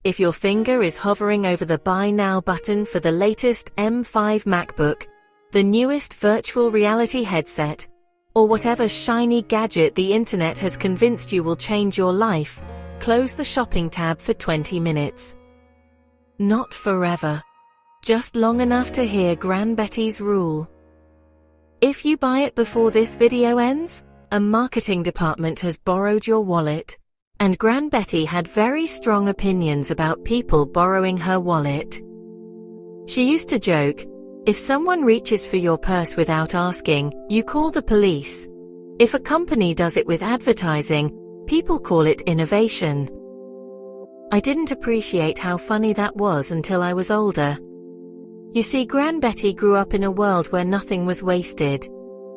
if your finger is hovering over the Buy Now button for the latest M5 MacBook, the newest virtual reality headset, or whatever shiny gadget the internet has convinced you will change your life, close the shopping tab for 20 minutes. Not forever. Just long enough to hear Gran Betty's rule. If you buy it before this video ends, a marketing department has borrowed your wallet. And Gran Betty had very strong opinions about people borrowing her wallet. She used to joke, if someone reaches for your purse without asking, you call the police. If a company does it with advertising, people call it innovation. I didn't appreciate how funny that was until I was older. You see, Gran Betty grew up in a world where nothing was wasted.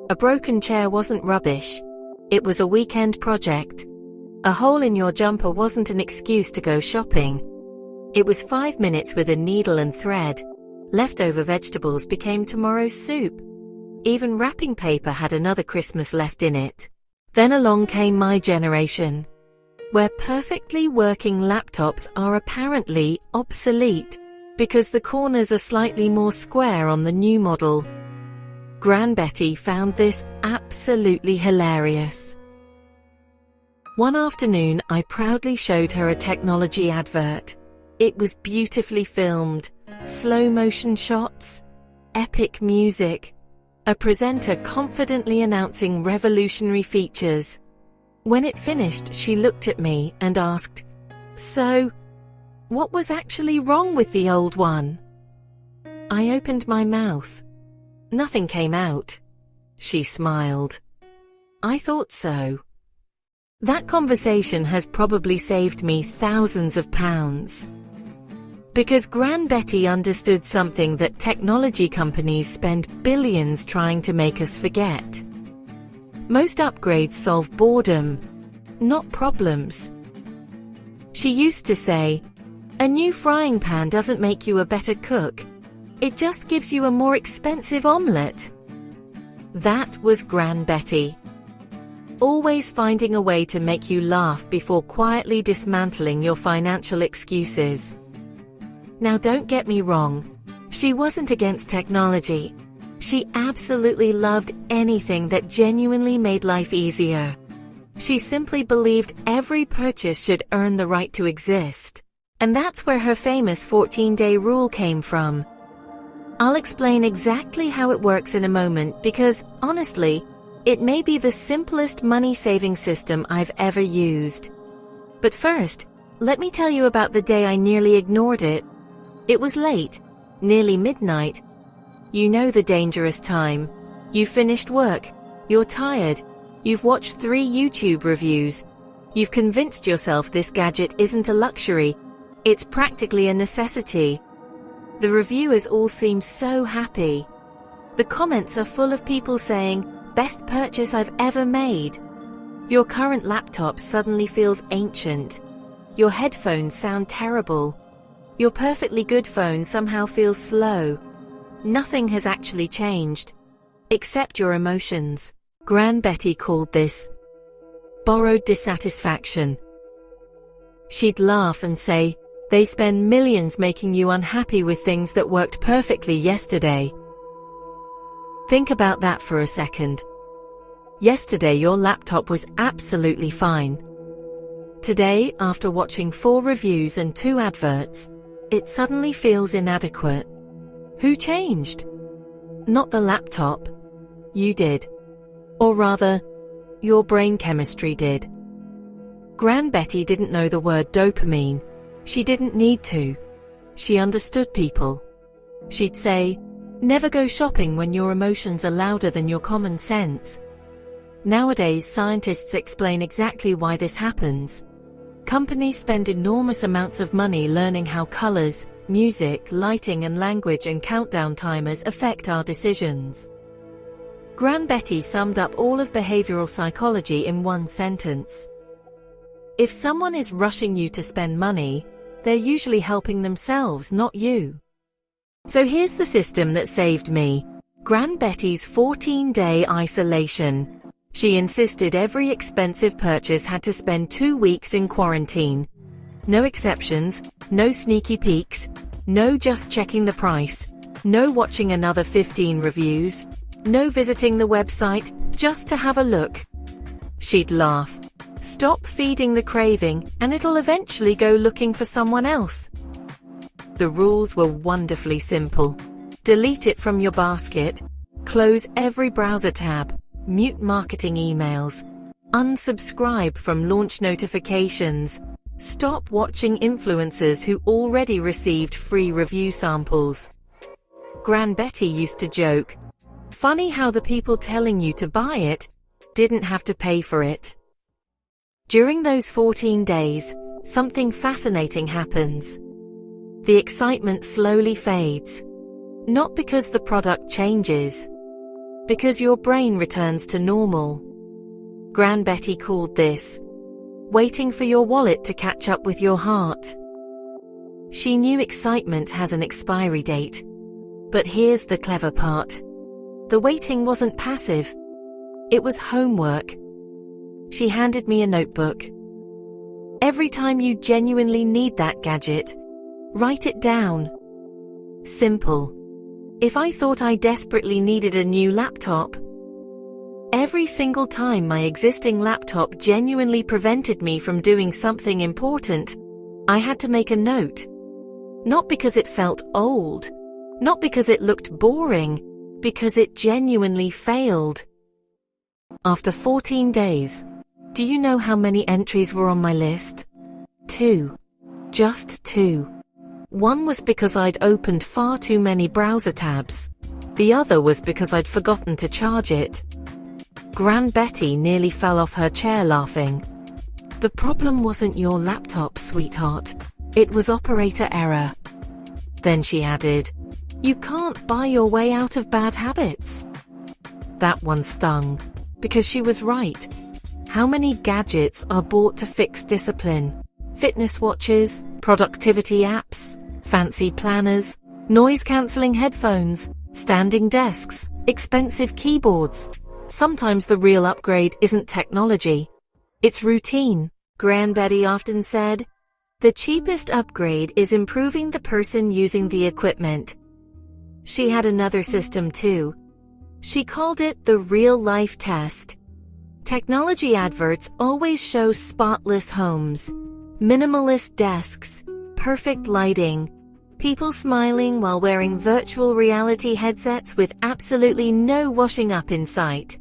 A broken chair wasn't rubbish. It was a weekend project. A hole in your jumper wasn't an excuse to go shopping. It was 5 minutes with a needle and thread. Leftover vegetables became tomorrow's soup. Even wrapping paper had another Christmas left in it. Then along came my generation, where perfectly working laptops are apparently obsolete, because the corners are slightly more square on the new model. Gran Betty found this absolutely hilarious. One afternoon, I proudly showed her a technology advert. It was beautifully filmed, slow-motion shots, epic music, a presenter confidently announcing revolutionary features. When it finished, she looked at me and asked, "So, what was actually wrong with the old one?" I opened my mouth. Nothing came out. She smiled. I thought so. That conversation has probably saved me thousands of pounds. Because Gran Betty understood something that technology companies spend billions trying to make us forget. Most upgrades solve boredom, not problems. She used to say, "A new frying pan doesn't make you a better cook. It just gives you a more expensive omelette." That was Gran Betty. Always finding a way to make you laugh before quietly dismantling your financial excuses. Now don't get me wrong, she wasn't against technology. She absolutely loved anything that genuinely made life easier. She simply believed every purchase should earn the right to exist. And that's where her famous 14-day rule came from. I'll explain exactly how it works in a moment because, honestly, it may be the simplest money-saving system I've ever used. But first, let me tell you about the day I nearly ignored it. It was late, nearly midnight. You know the dangerous time. You've finished work, you're tired, you've watched 3 YouTube reviews. You've convinced yourself this gadget isn't a luxury, it's practically a necessity. The reviewers all seem so happy. The comments are full of people saying, "Best purchase I've ever made." Your current laptop suddenly feels ancient. Your headphones sound terrible. Your perfectly good phone somehow feels slow. Nothing has actually changed, except your emotions. Gran Betty called this borrowed dissatisfaction. She'd laugh and say, "They spend millions making you unhappy with things that worked perfectly yesterday." Think about that for a second. Yesterday your laptop was absolutely fine. Today, after watching 4 reviews and 2 adverts, it suddenly feels inadequate. Who changed? Not the laptop. You did. Or rather, your brain chemistry did. Gran Betty didn't know the word dopamine. She didn't need to. She understood people. She'd say, "Never go shopping when your emotions are louder than your common sense." Nowadays, scientists explain exactly why this happens. Companies spend enormous amounts of money learning how colors, music, lighting and language and countdown timers affect our decisions. Gran Betty summed up all of behavioral psychology in one sentence. If someone is rushing you to spend money, they're usually helping themselves, not you. So here's the system that saved me. Gran Betty's 14-day isolation. She insisted every expensive purchase had to spend 2 weeks in quarantine. No exceptions, no sneaky peeks, no just checking the price, no watching another 15 reviews, no visiting the website just to have a look. She'd laugh. Stop feeding the craving, and it'll eventually go looking for someone else. The rules were wonderfully simple. Delete it from your basket, close every browser tab, mute marketing emails, unsubscribe from launch notifications, stop watching influencers who already received free review samples. Gran Betty used to joke, "Funny how the people telling you to buy it didn't have to pay for it." During those 14 days, something fascinating happens. The excitement slowly fades. Not because the product changes, because your brain returns to normal. Gran Betty called this waiting for your wallet to catch up with your heart. She knew excitement has an expiry date. But here's the clever part. The waiting wasn't passive. It was homework. She handed me a notebook. Every time you genuinely need that gadget, write it down. Simple. If I thought I desperately needed a new laptop, every single time my existing laptop genuinely prevented me from doing something important, I had to make a note. Not because it felt old, not because it looked boring, because it genuinely failed. After 14 days, do you know how many entries were on my list? 2. Just 2. One was because I'd opened far too many browser tabs. The other was because I'd forgotten to charge it. Gran Betty nearly fell off her chair laughing. The problem wasn't your laptop, sweetheart. It was operator error. Then she added, "You can't buy your way out of bad habits." That one stung, because she was right. How many gadgets are bought to fix discipline? Fitness watches, productivity apps, fancy planners, noise-canceling headphones, standing desks, expensive keyboards. Sometimes the real upgrade isn't technology. It's routine. Gran Betty often said, "The cheapest upgrade is improving the person using the equipment." She had another system too. She called it the real-life test. Technology adverts always show spotless homes, minimalist desks, perfect lighting, people smiling while wearing virtual reality headsets with absolutely no washing up in sight.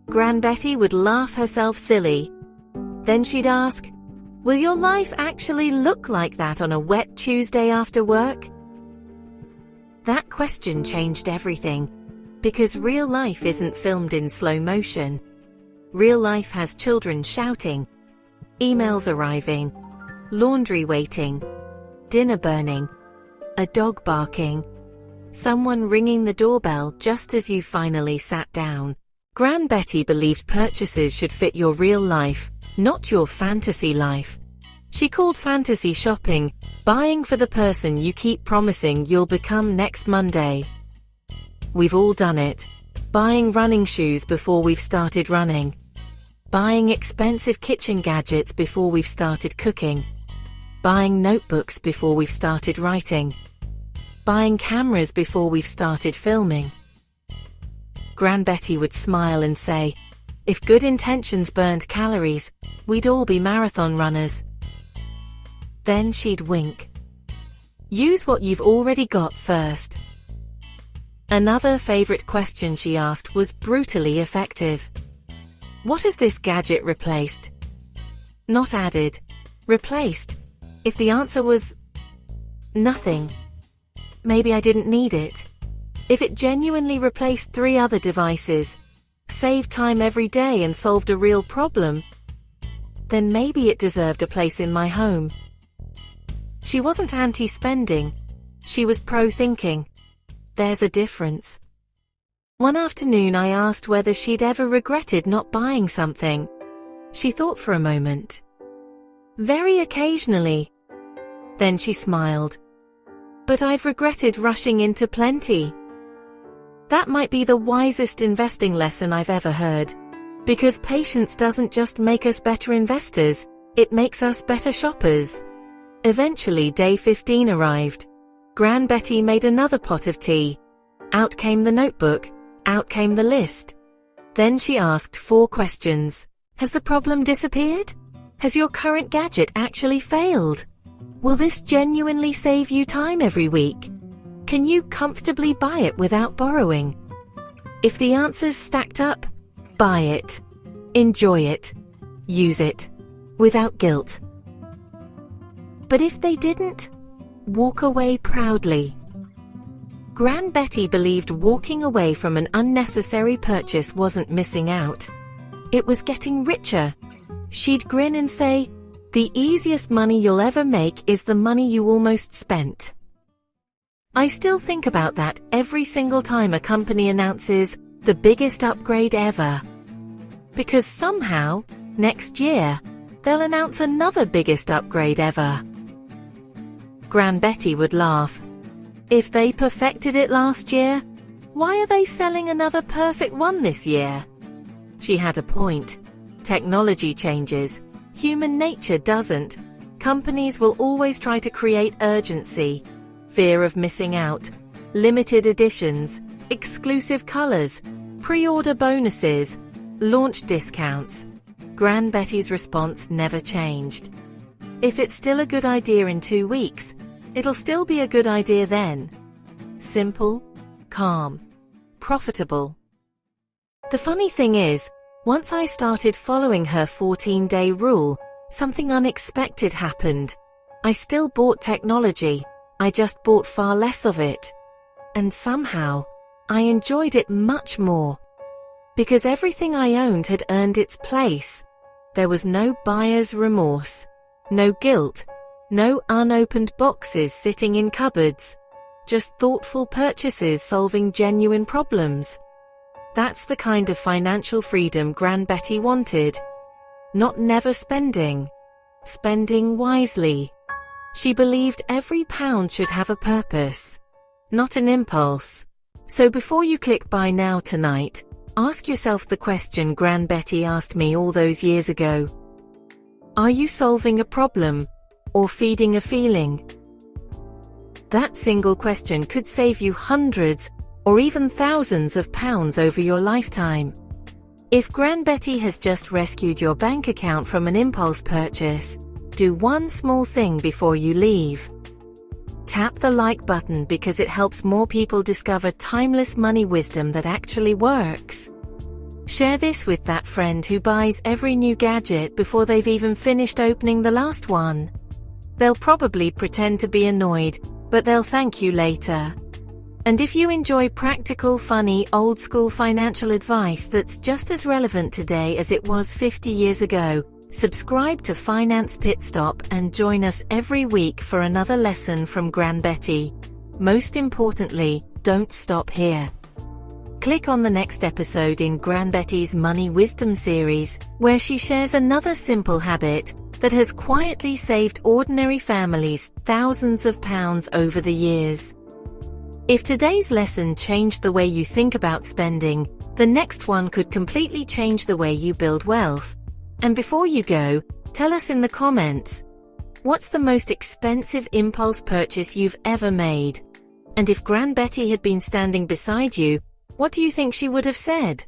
Gran Betty would laugh herself silly. Then she'd ask, "Will your life actually look like that on a wet Tuesday after work?" That question changed everything, because real life isn't filmed in slow motion. Real life has children shouting, emails arriving, laundry waiting, dinner burning, a dog barking, someone ringing the doorbell just as you finally sat down. Gran Betty believed purchases should fit your real life, not your fantasy life. She called fantasy shopping, buying for the person you keep promising you'll become next Monday. We've all done it. Buying running shoes before we've started running. Buying expensive kitchen gadgets before we've started cooking. Buying notebooks before we've started writing. Buying cameras before we've started filming. Gran Betty would smile and say, "If good intentions burned calories, we'd all be marathon runners." Then she'd wink. Use what you've already got first. Another favorite question she asked was brutally effective. What has this gadget replaced? Not added. Replaced. If the answer was nothing, maybe I didn't need it. If it genuinely replaced 3 other devices, saved time every day and solved a real problem, then maybe it deserved a place in my home. She wasn't anti-spending. She was pro-thinking. There's a difference. One afternoon I asked whether she'd ever regretted not buying something. She thought for a moment. Very occasionally. Then she smiled. But I've regretted rushing into plenty. That might be the wisest investing lesson I've ever heard. Because patience doesn't just make us better investors, it makes us better shoppers. Eventually day 15 arrived. Gran Betty made another pot of tea. Out came the notebook, out came the list. Then she asked 4 questions. Has the problem disappeared? Has your current gadget actually failed? Will this genuinely save you time every week? Can you comfortably buy it without borrowing? If the answers stacked up, buy it. Enjoy it. Use it. Without guilt. But if they didn't, walk away proudly. Gran Betty believed walking away from an unnecessary purchase wasn't missing out. It was getting richer. She'd grin and say, "The easiest money you'll ever make is the money you almost spent." I still think about that every single time a company announces the biggest upgrade ever. Because somehow, next year, they'll announce another biggest upgrade ever. Gran Betty would laugh. If they perfected it last year, why are they selling another perfect one this year? She had a point. Technology changes. Human nature doesn't. Companies will always try to create urgency, fear of missing out, limited editions, exclusive colors, pre-order bonuses, launch discounts. Gran Betty's response never changed. If it's still a good idea in 2 weeks, it'll still be a good idea then. Simple, calm, profitable. The funny thing is, once I started following her 14-day rule, something unexpected happened. I still bought technology, I just bought far less of it. And somehow, I enjoyed it much more. Because everything I owned had earned its place. There was no buyer's remorse, no guilt, no unopened boxes sitting in cupboards. Just thoughtful purchases solving genuine problems. That's the kind of financial freedom Gran Betty wanted. Not never spending. Spending wisely. She believed every pound should have a purpose, not an impulse. So before you click buy now tonight, ask yourself the question Gran Betty asked me all those years ago. Are you solving a problem or feeding a feeling? That single question could save you hundreds or even thousands of pounds over your lifetime. If Gran Betty has just rescued your bank account from an impulse purchase, do one small thing before you leave. Tap the like button because it helps more people discover timeless money wisdom that actually works. Share this with that friend who buys every new gadget before they've even finished opening the last one. They'll probably pretend to be annoyed, but they'll thank you later. And if you enjoy practical, funny, old-school financial advice that's just as relevant today as it was 50 years ago, subscribe to Finance Pit Stop and join us every week for another lesson from Gran Betty. Most importantly, don't stop here. Click on the next episode in Gran Betty's Money Wisdom series, where she shares another simple habit that has quietly saved ordinary families thousands of pounds over the years. If today's lesson changed the way you think about spending, the next one could completely change the way you build wealth. And before you go, tell us in the comments, what's the most expensive impulse purchase you've ever made? And if Gran Betty had been standing beside you, what do you think she would have said?